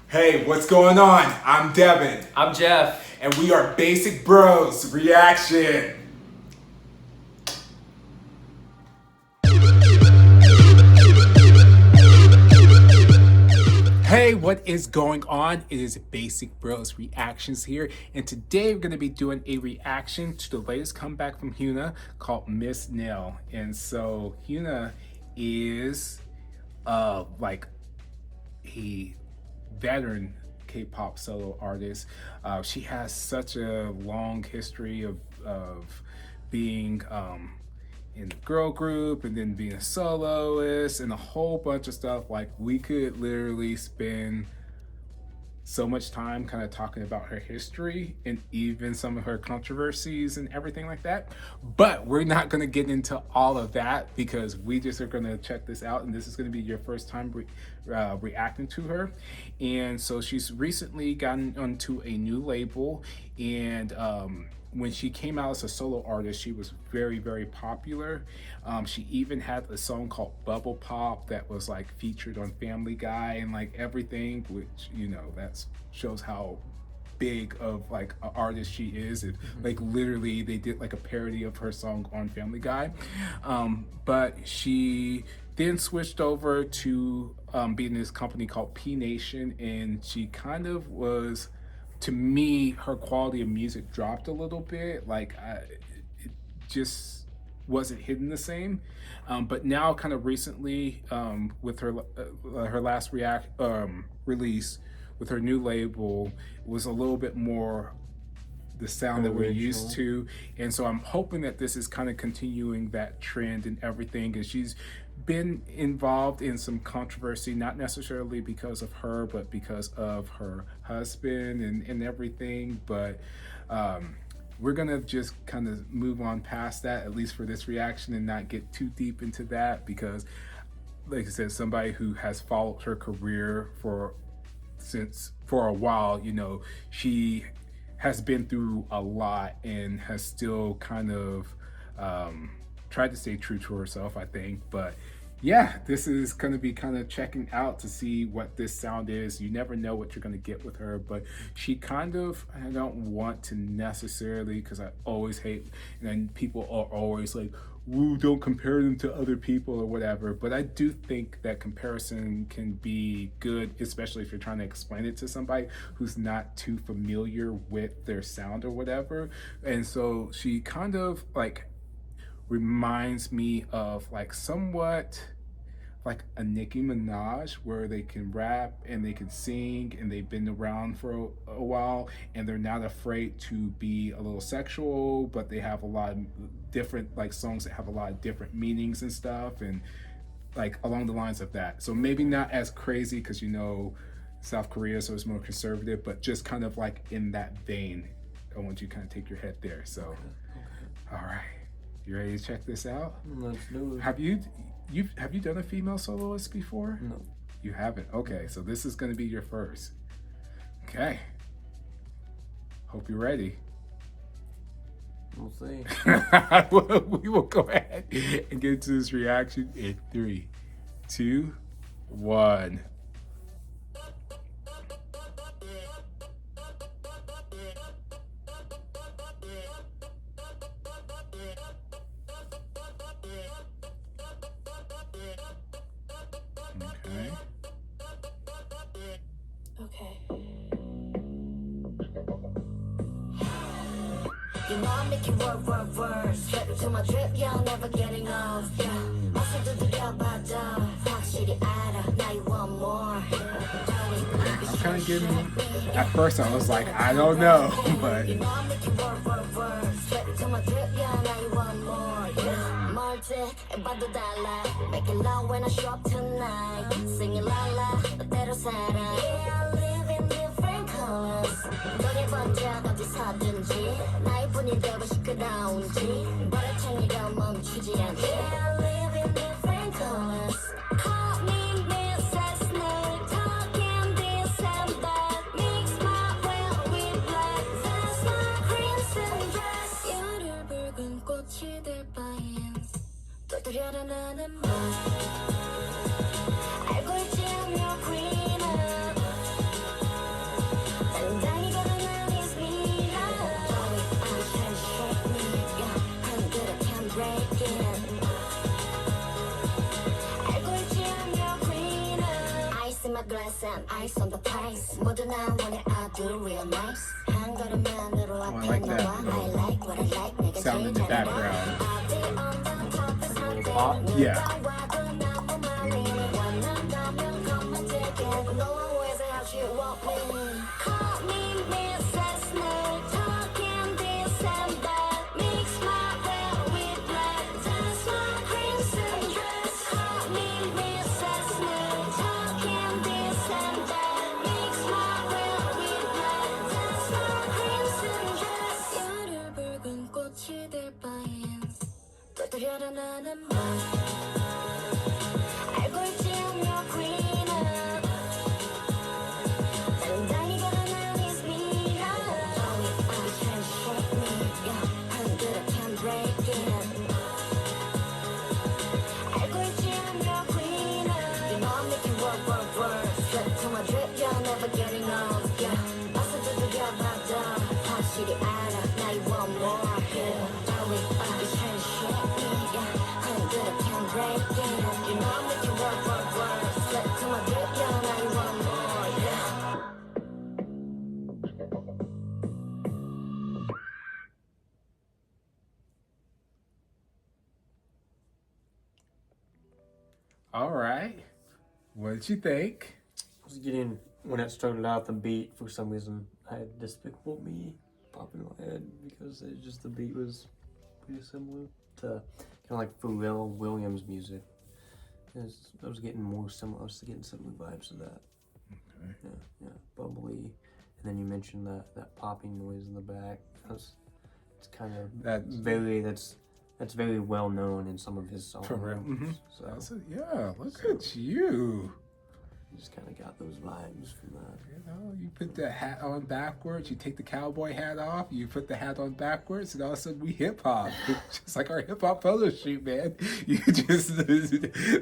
Hey, what's going on? I'm Devin. I'm Jeff. And we are Basic Bros Reaction. Hey, what is going on? It is Basic Bros Reactions here, and today we're going to be doing a reaction to the latest comeback from HYUNA called Miss Nail. And so HYUNA is like a veteran K-pop solo artist. She has such a long history of being in the girl group and then being a soloist and a whole bunch of stuff. Like, we could literally spend so much time kind of talking about her history and even some of her controversies and everything like that. But we're not going to get into all of that because we just are going to check this out, and this is going to be your first time reacting to her. And so she's recently gotten onto a new label, and when she came out as a solo artist, she was very, very popular. She even had a song called Bubble Pop that was like featured on Family Guy and like everything, which, you know, that shows how big of like an artist she is. It, like, literally they did like a parody of her song on Family Guy. But she then switched over to being in this company called P Nation, and she kind of was, to me, her quality of music dropped a little bit. Like, it just wasn't hitting the same. But now, kind of recently, with her last release with her new label, was a little bit more the sound that we're used to. And so I'm hoping that this is kind of continuing that trend and everything. And she's been involved in some controversy, not necessarily because of her, but because of her husband and everything. But we're gonna just kind of move on past that, at least for this reaction, and not get too deep into that, because, like I said, somebody who has followed her career for a while, you know, she has been through a lot and has still kind of tried to stay true to herself, I think. But yeah, this is going to be kind of checking out to see what this sound is. You never know what you're going to get with her, but she kind of, I don't want to necessarily, because I always hate, and then people are always like, woo, don't compare them to other people or whatever. But I do think that comparison can be good, especially if you're trying to explain it to somebody who's not too familiar with their sound or whatever. And so she kind of like reminds me of like somewhat like a Nicki Minaj, where they can rap and they can sing and they've been around for a while and they're not afraid to be a little sexual, but they have a lot of different like songs that have a lot of different meanings and stuff, and like along the lines of that. So maybe not as crazy, because, you know, South Korea, so it's more conservative, but just kind of like in that vein. I want you to kind of take your head there. So okay. All right, you ready to check this out? Let's do it. Have you done a female soloist before? No. You haven't? Okay, so this is going to be your first. Okay. Hope you're ready. We'll see. We will go ahead and get into this reaction in 3, 2, 1. Okay. You know I make it work. Straight to my drip, yeah, I'm never getting off. Yeah, also do the girl bad down. 확실히 알아, now you want more. I'm kind of getting, at first I was like, I don't know, but You know I make it work. Straight to my drip, yeah, now you want more. Yeah, 멀지, 봐도 달라. Make it loud when I show up tonight. Singing la la, 너대로 살아. Yeah, I live in different colors. 너의 번쩍 어디서든지 나의 뿐이 되고 시끄러운지 버릇쟁이가 멈추지 않지. Yeah, I live in different colors. Call me Mrs. Name, talking this and that. Mix my well with black. That's my crimson dress. 열흘 붉은 꽃이 될 바엔 떠들여라 나는 말. 알고 있지 I'm your green up. eyes on the price. 모두 난 원해, I do real nice. 한 걸음만으로 I 앞에 like that 나와. I like what I like. 내가 sound in the 제일 잘 알아. background. I'll be on the top of something. Pop? Yeah. 누가 와도 너무 멀리. 원한다면 come and take it. No one wears it how you want me. Call me Mrs. Nerd. Talking this and that. Mix my red with black. Dance my crimson dress. Call me Mrs. Nerd. Talking this and that. Mix my red with black. Dance my crimson dress. 열흘 붉은 꽃이 될 바엔 떠들여라 나는 말. 알고 있지 I'm your queen. 다른 다니가 난 is me. I can't shake me. Yeah, 흔들어 can't break it. 알고 있지 I'm your queen. You know I'm making work, work, work. Straight to my drip, you're never getting off. Yeah, 어서 두들겨 봐도 확실히 알아. 나 you want more. Yeah, you can't shake me. Yeah, 흔들어 can't break it. You know I'm making work, work, work. Straight to my drip, yeah, now you want more. Yeah. All right. What did you think? I was getting, when it started out, the beat, for some reason, I had Despicable Me pop in my head because it just, the beat was pretty similar to kind of like Pharrell Williams music. I was getting more similar, I was getting similar vibes to that. Okay. Yeah, bubbly. And then you mentioned that popping noise in the back. It's kind of that's very well known in some of his songs. Pharrell, mhm. So Yeah, look at you. just kind of got those vibes from that. You know, you put the hat on backwards, you take the cowboy hat off, you put the hat on backwards, and all of a sudden we hip hop. Just like our hip hop photo shoot, man. You just,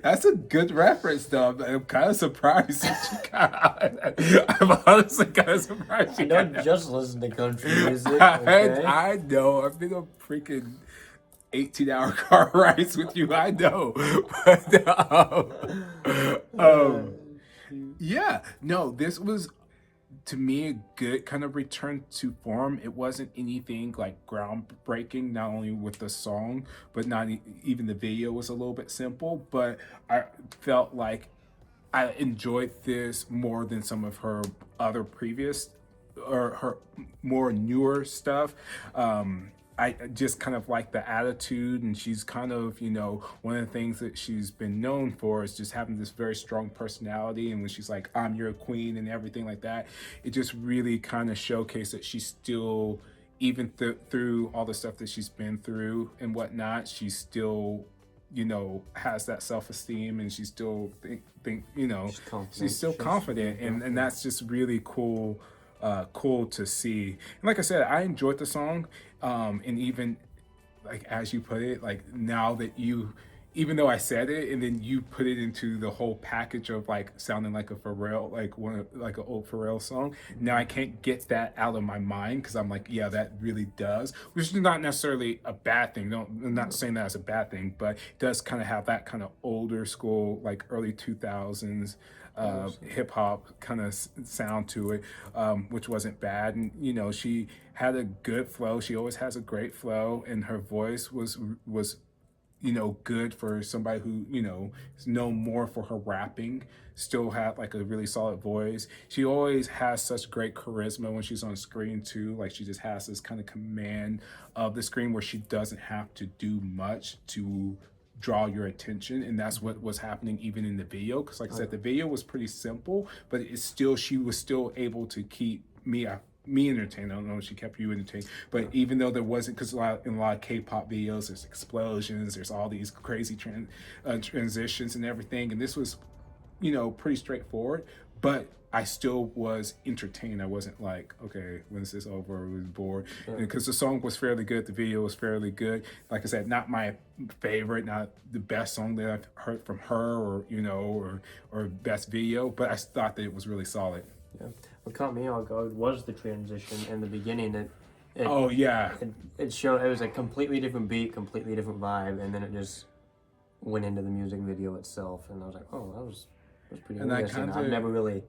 that's a good reference, though. I'm kind of surprised that you got, I'm honestly kind of surprised You you don't got just listen to country music, okay? I know. I've been on freaking 18-hour car rides with you. I know. But, yeah, no, this was to me a good kind of return to form. It wasn't anything like groundbreaking, not only with the song, but not even the video was a little bit simple. But I felt like I enjoyed this more than some of her other previous or her more newer stuff. I just kind of like the attitude, and she's kind of, you know, one of the things that she's been known for is just having this very strong personality. And when she's like, I'm your queen and everything like that, it just really kind of showcased that she's still, even through all the stuff that she's been through and whatnot, she's still, you know, has that self-esteem, and she's still think you know, she's still confident, and that's just really cool. Cool to see. And like I said, I enjoyed the song, and even like as you put it, like now that you, even though I said it and then you put it into the whole package of like sounding like a Pharrell, like an old Pharrell song, now I can't get that out of my mind, because I'm like, yeah, that really does, which is not necessarily a bad thing. I'm not saying that as a bad thing, but it does kind of have that kind of older school, like early 2000s hip hop kind of sound to it, which wasn't bad. And you know, she had a good flow. She always has a great flow, and her voice was you know, good for somebody who, you know, is known more for her rapping. Still had like a really solid voice. She always has such great charisma when she's on screen too. Like she just has this kind of command of the screen where she doesn't have to do much to draw your attention, and that's what was happening even in the video, because like I said, the video was pretty simple, but it's still, she was still able to keep me entertained. I don't know if she kept you entertained, but even though there wasn't, because in a lot of K-pop videos there's explosions, there's all these crazy transitions and everything, and this was, you know, pretty straightforward, but I still was entertained. I wasn't like, okay, when is this over? I was bored. Because the song was fairly good, the video was fairly good. Like I said, not my favorite, not the best song that I've heard from her, or you know, or best video, but I thought that it was really solid. Yeah. What caught me off guard was the transition in the beginning. Oh yeah. It showed, it was a completely different beat, completely different vibe, and then it just went into the music video itself, and I was like, oh, that was pretty interesting. I've never really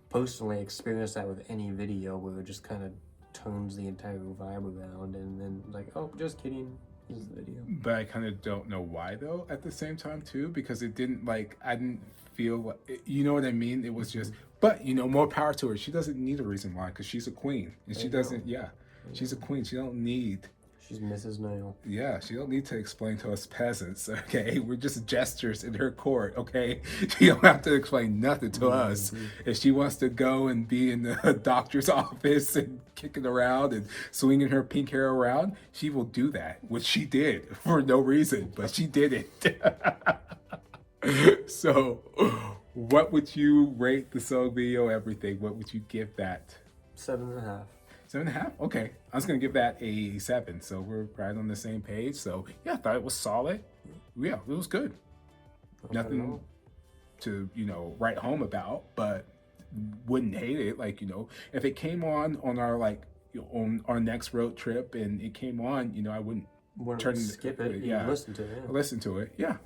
personally experienced that with any video where it just kind of tones the entire vibe around, and then like, oh, just kidding, this is the video. But I kind of don't know why though. At the same time too, because it didn't like I didn't feel like, you know what I mean. It was just, but you know, more power to her. She doesn't need a reason why, because she's a queen, and she doesn't. Yeah, she's a queen. She don't need. She's Mrs. Nail. Yeah, she don't need to explain to us peasants, okay? We're just gestures in her court, okay? She don't have to explain nothing to us. If she wants to go and be in the doctor's office and kicking around and swinging her pink hair around, she will do that, which she did for no reason, but she did it. So, what would you rate the song video, everything? What would you give that? 7.5. 7.5? Okay. I was going to give that a 7. So we're right on the same page. So yeah, I thought it was solid. Yeah, it was good. Nothing to, you know, write home about, but wouldn't hate it. Like, you know, if it came on our, like, you know, on our next road trip and it came on, you know, I wouldn't skip it. Yeah. Listen to it. Yeah. Listen to it. Yeah.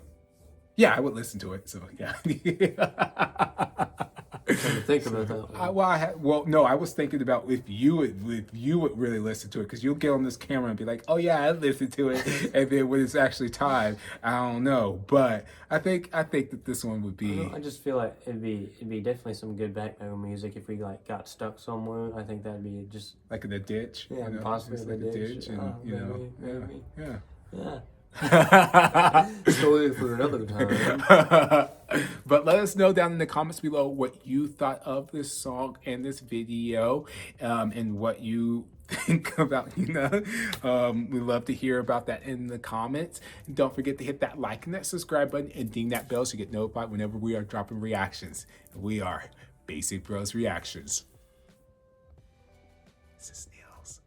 Yeah, I would listen to it. So yeah. To think about that. No, I was thinking about if you would really listen to it, because you'll get on this camera and be like, oh yeah, I listened to it, and then when it's actually time, I don't know. But I think that this one would be. I just feel like it'd be definitely some good background music if we like got stuck somewhere. I think that'd be just like in the ditch. Yeah, you know, possibly just in like the a ditch. and Maybe. yeah. Story for another time. But let us know down in the comments below what you thought of this song and this video, and what you think about HYUNA. We love to hear about that in the comments. And don't forget to hit that like and that subscribe button and ding that bell so you get notified whenever we are dropping reactions. We are Basic Bros Reactions. This is Niels.